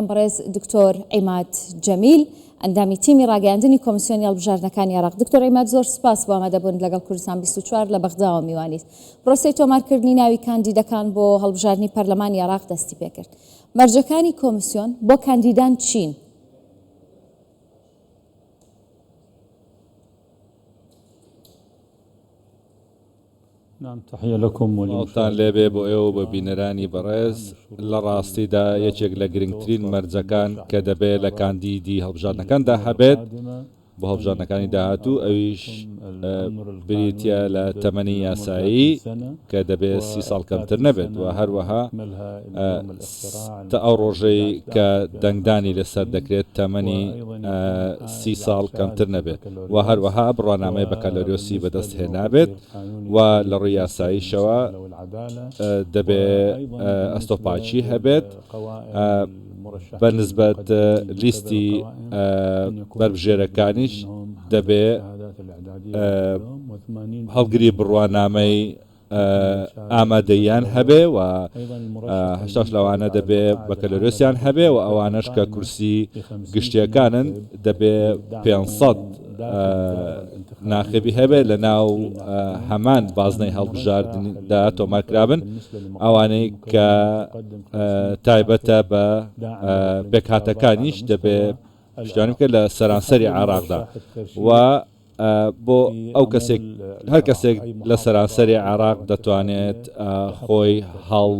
بەڕێز دکتۆر عیماد جەمیل ئەندامی تیمی ڕاگەیاندنی کۆمیسیۆنی هەڵبژاردنەکانی عێراق. دکتۆر عیماد زۆر سپاس بۆ ئامادەبوون لەگەڵ کوردستان 24 لە بەغداوە میوانیت. پرۆسەی تۆمارکردنی ناوی کاندیدەکان بۆ هەڵبژاردنی پەرلەمانی عێراق دەستی پێکرد. مەرجەکانی کۆمیسیۆن بۆ کاندیدان چین؟ ماڵتان لێبێ بۆ ئێوە بە بینەرانی بەڕێز لە ڕاستیدا یەکێک لە گرنگترین مەرجەکان کە دەبێت لە کاندیدی هەڵبژاردنەکاندا هەبێت بۆ هەڵبژاردنەکانی داهاتوو ئەویش بریتە لە تەمەنی یاسایی کە دەبێت 30 ساڵ کەمتر نەبێت و هەروەها تا ئەو ڕۆژەی کە دەنگدانی لەسەر دەکرێت تەمەنی 30 ساڵ کەمتر نەبێت و هەروەها بڕوانامەی بەکالۆریۆسی بەدەست هێنابێت و لە ڕووی یاساییشەوە دەبێت ئەستۆپاچی هەبێت بەنسبەت لیستی بەربژێرەکانیش دەبێت هەڵگری بڕوانامەی ئامادەیان هەبێ و هەشتاش لەوانە دەبێ بەکەلۆرۆسیان هەبێ و ئەوانش کە کورسی گشتیەکانن دەبێ 500 ناخبی هەبێ لە ناو هەمان بازنەی هەڵبژاردندا تۆمارکرابن ئەوانەی کە تایبەتە بە پێکهاتەکانیش دەبێ پشتیوانی بکە لە سەرانسەری عێراقدا و بۆ ئەو کەسێک هەر کەسێک لە سەرانسەری عێراق دەتوانێت خۆی هەڵ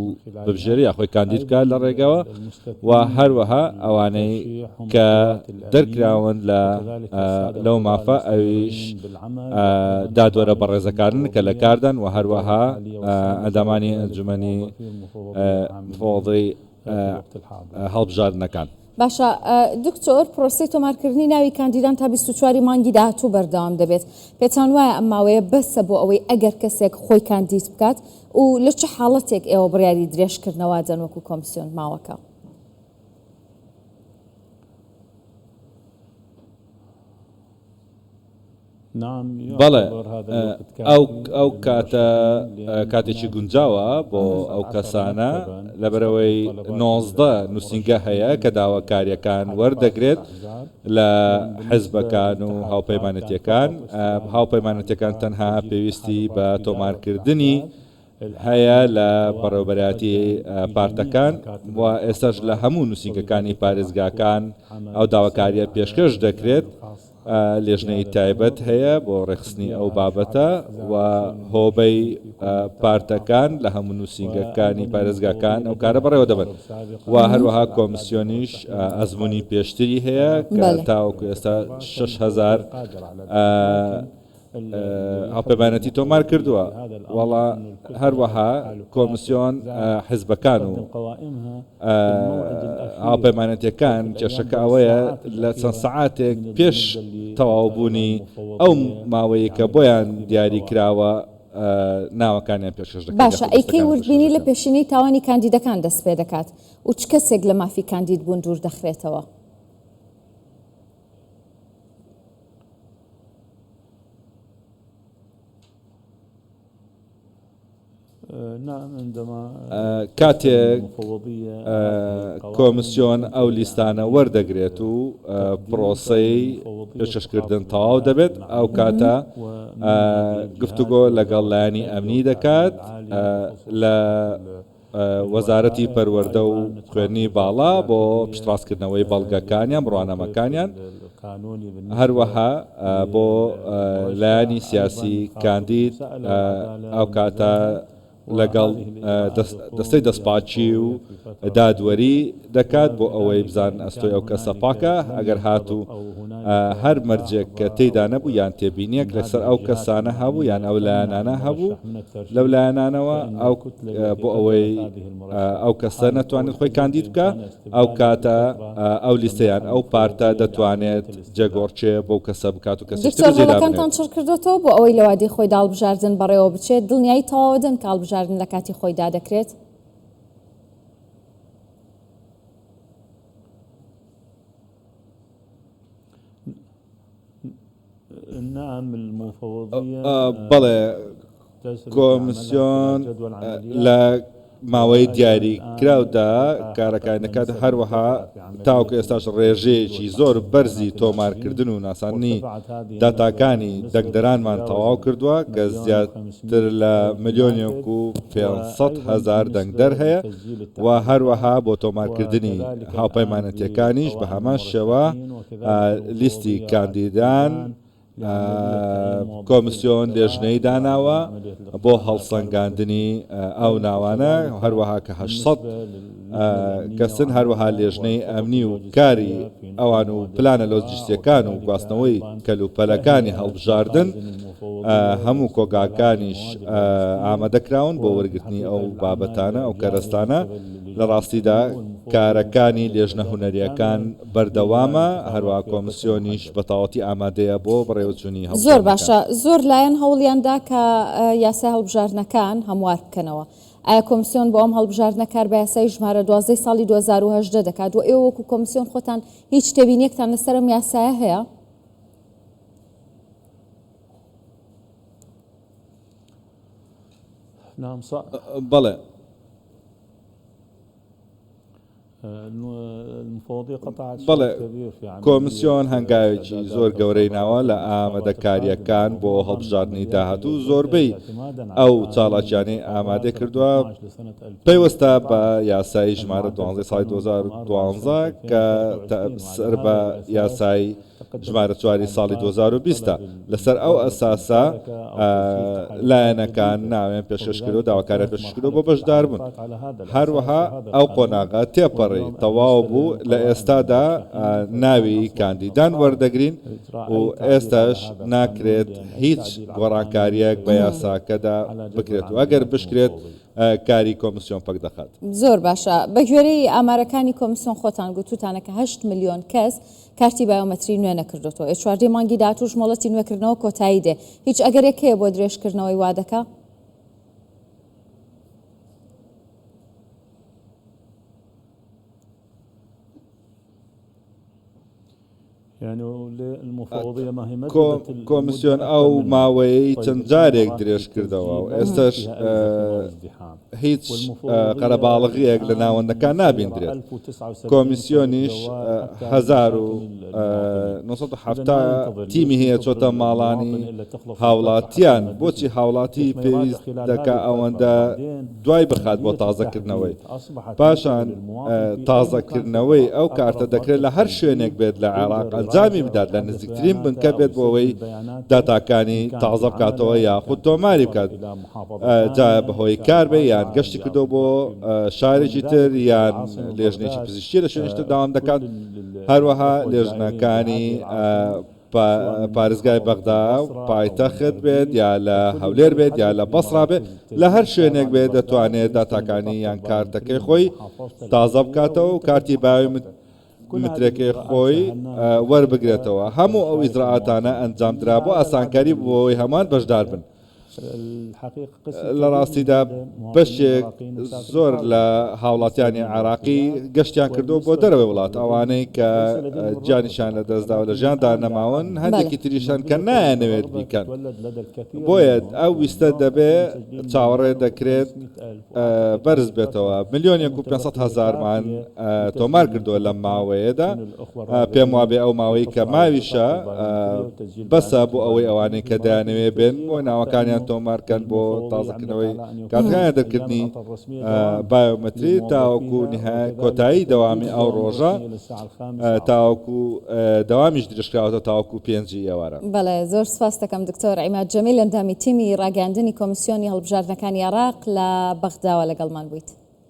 ببژێری یا خۆی کاندید بکات لە ڕێگەوە و هەروەها ئەوانەی کە دەرکراون لەو مافە ئەویش دادوەرە بەڕێزەکارن کە لە کاردان و هەروەها ئەندامانی ئەنجومەنی فۆڵی هەڵبژاردنەکان. باشە دکتۆر، پرۆسەی تۆمارکردنی ناوی کاندیدان تا 24 مانگی داهاتوو بەردەوام دەبێت. پێتان وایە ئەم ماوەیە بەسە بۆ ئەوەی ئەگەر کەسێک خۆی کاندید بکات و لە چه حاڵەتێک ئێوە بڕیاری درێژکردنەوە دەن وەکو کۆمیسیۆن ماوەکە؟ بەڵێ ئەو کاتێکی گونجاوە بۆ ئەو کەسانە لەبەرەوەی 19 نووسینگە هەیە کە داواکاریەکان وەردەگرێت لە حیزبەکان و هاوپەیمانەتیەکان. هاوپەیمانەتیەکان تەنها پێویستی بە تۆمارکردنی هەیە لە بەڕێوەبەرایەتی پارتەکان و ئێستاش لە هەموو نووسینگەکانی پارێزگاکان ئەو داواکاریە پێشکەش دەکرێت. لێژنەی تایبەت هەیە بۆ ڕێخستنی ئەو بابەتە و هۆبەی پارتەکان لە هەموو نووسینگەکانی پارێزگاکان ئەو کارە بەڕێوە دەبن و هەروەها کۆمیسیۆنیش ئەزمموی پێشتری هەیە کە تاوەکو ئێستا 6,000 هاوپەیمانەتی تۆمار کردووە. وەڵا هەروەها کۆمیسیۆن حیزبەکان و هاوپەیمانەتیەکان کێشەکە ئەوەیە لە چەند سەعاتێک پێش تەواوبوونی ئەو ماوەیە کە بۆیان دیاری کراوە ناوەکانیان پێشکەش دەکەن. باشە، ئەیکەی وردبینی لە پێشینەی تاوانی کاندیدەکان دەست پێ دەکات و چ کەسێک لە مافی کاندید بوون دوور دەخرێتەوە؟ کاتێک کۆمیسیۆن ئەو لیستانە وەردەگرێت و پرۆسەی پێشکەشکردن تەواو دەبێت ئەو کاتە گفتوگۆ لەگەڵ لایەنی ئەمنی دەکات لە وەزارەتی پەروەردە و خوێندنی باڵا بۆ پشتڕاستکردنەوەی بەڵگەکانیان بڕوانەمەکانیان، هەروەها بۆ لایەنی سیاسی کاندید ئەو کاتە لەگەڵ دەستەی دەستپاچی و دادوەری دەکات بۆ ئەوەی بزان ئەستۆی ئەو کەسە پاکە. ئەگەر هاتوو هەر مەرجێک کە تێیدا نەبوو یان تێبینیەک لەسەر ئەو کەسانە هەبوو یان ئەو لایەنانە هەبوو لەو لایەنانەوە بۆ ئەوەی ئەو کەسە نەتوانێت خۆی کاندید بکە، ئەو کاتە ئەو لیستەیان ئەو پارتە دەتوانێت جێگۆڕچێ بۆ کەسە بکات و کەسێک هەڵەکانتان چڕ کردوەوە بۆ ئەوەی لە وادی خۆی داڵبژاردن بەڕێوە بچێت؟ دڵنیایی تەواو دەن کە هەڵبژاردن لە کاتی خۆیدا دەکرێت؟ بەڵێ کۆمیسیۆن لە ماوەی دیاری کراودا کارەکانەکات هەروەها تاوکە ئێستاش ڕێژەیەکی زۆر بەرزی تۆمارکردن و ناسانی داتاکانی دەنگدەرانمان تەواو کردووە کە زیاتر لە 1,500,000 دەنگدەر هەیە و هەروەها بۆ تۆمارکردنی هاوپەیمانەتیەکانیش بە هەمان شێوە لیستی کاندیدان کۆمیسیۆن لێژنەی داناوە بۆ هەڵسەنگاندنی ئەو ناوانە هەروەها کە 800 کەسن هەروەها لێژنەی ئەمنی و کاری ئەوان و پلانە لۆجستیەکان و گواستنەوەی کەلوپەلەکانی هەڵبژاردن هەموو کۆگاکانیش ئامادەکراون بۆ وەرگرتنی ئەو بابەتانە ئەو کەرەستانە لە ڕاستیدا کارەکانی لێژنە هونەریەکان بەردەوامە هەروەها کۆمیسیۆنیش بەتەواوەتی ئامادەیە بۆ بڕێوەچوونی زۆر باشە زۆر لایەن هەوڵیاندا کە یاسای هەڵبژاردنەکان هەموار بکەنەوە ئایا کۆمیسیۆن بۆ ئەم هەڵبژاردنە کار بە یاسای ژمارە 12 ساڵی 2018 دەکات و ئێوە وەکو کۆمیسیۆن خۆتان هیچ تێبینیەکتان لەسەر ئەم یاسایە هەیە؟ بەڵێ بەڵێ کۆمیسیۆن هەنگاوێکی زۆر گەورەی ناوە لە ئامادەکاریەکان بۆ هەڵبژاردننی داهاتوو زۆربەی ئەو چاڵاکیانەی ئامادە کردووە پێیوەستە بە یاسای ژمارە 12 ساڵی 2012 کە سەر بە یاسای ژمارە 4 ساڵی 2020 لەسەر ئەو ئەساسە لایەنەکان ناوێن پێشکەشکردو داواکارە پێشکردو بۆ بەشدار بوون هەروەها ئەو قۆناغا تێپەڕی تەواو بوو لە ئێستادا ناوی کاندیدان وەردەگرین و ئێستاش ناکرێت هیچ گۆڕانکاریەک بە یاساکەدا بکرێت و ئەگەر بشکرێت کاری کۆمیسیۆن پەک دەخات. زۆر باشە بە گوێرەی ئامارەکانی کۆمیسیۆن خۆتان گوتوتانە کە 8 ملیۆن کەس کارتی بایۆمەتری نوێ نەکردوەوە چواردەی مانگی داهاتوو ژمۆڵەتی نوێکردنەوە کۆتایی دێ هیچ ئەگەرێک هەیە بۆ درێژکردنەوەی وا دەکا؟ کۆمیسیۆن ئەو ماوەیەی چەند جارێک درێژ کردەوە و ئێستاش هیچ قەرەباڵغیەک لە ناوەندەکان نابیندرێت کۆمیسیۆنیش 1970 تیمی هەیە چۆتە ماڵانی هاوڵاتیان بۆچی هاوڵاتی پێویست دەکا ئەوەندە دوای بخات بۆ تازەکردنەوەی پاشان تازەکردنەوەی ئەو کارتە دەکرێت لە هەر شوێنێک بێت لە عێراق ئەنجامی بدات لە نزیکترین بنکە بێت بۆ ئەوەی داتاکانی تازە بکاتەوە یاخود تۆماری بکات جا بەهۆی کار بێ یان گەشتی کردو بۆ شارێکی تر یان لێژنێکی پزیشکی لە شوێنشتر داوام دەکات هەروەها لێژنەکانی پارێزگای بەغدا پایتەخت بێت یا لە هەولێر بێت یا لە بەسڕا بێت لە هەر شوێنێک بێت دەتوانێت داتاکانی یان کارتەکەی خۆی تازە بکاتەوە و کارتی باوی مترێکی خۆی وەربگرێتەوە هەموو ئەو ئیزراعاتانە ئەنجامدرا بۆ ئاسانکاری بۆی هەمان بەشدار بن لە ڕاستیدا بەشێک زۆر لە هاوڵاتیانی عراقی گەشتیان کردو بۆ دەرەوەی وڵات ئەوانەی کە جانیشان لە دەستدا و لە ژیاندا نەماون هەندێکی تریشان کە نایەنەوێت بیکەن بۆیە ئەو ویستە دەبێ چاوەڕێ دەکرێت بەرز بێتەوە 1,500,000مان تۆمار کردووە لە ماوەیەدا پێم وابێ ئەو ماوەی کە ماویشە بەسە بۆ ئەوەی ئەوانەی کە دایانەوێ بێن بۆ ناوەکانیان تۆمارکەن بۆ تازەکردنەوەی کاتەکانیان دەرکردنی بایۆمەتری تاوەکو کۆتایی دەوامی ئەو ڕۆژە تاوەکو دەوامیش درێژکراوەتە تاوەکو 5 ئێوارە. بەڵێ زۆر سپاس دەکەم دکتۆر عیماد جەمیل ئەندامی تیمی ڕاگەاندنی کۆمیسیۆنی هەڵبژاردنەکانی عێراق لە بەغداوە لەگەڵمان بوویت.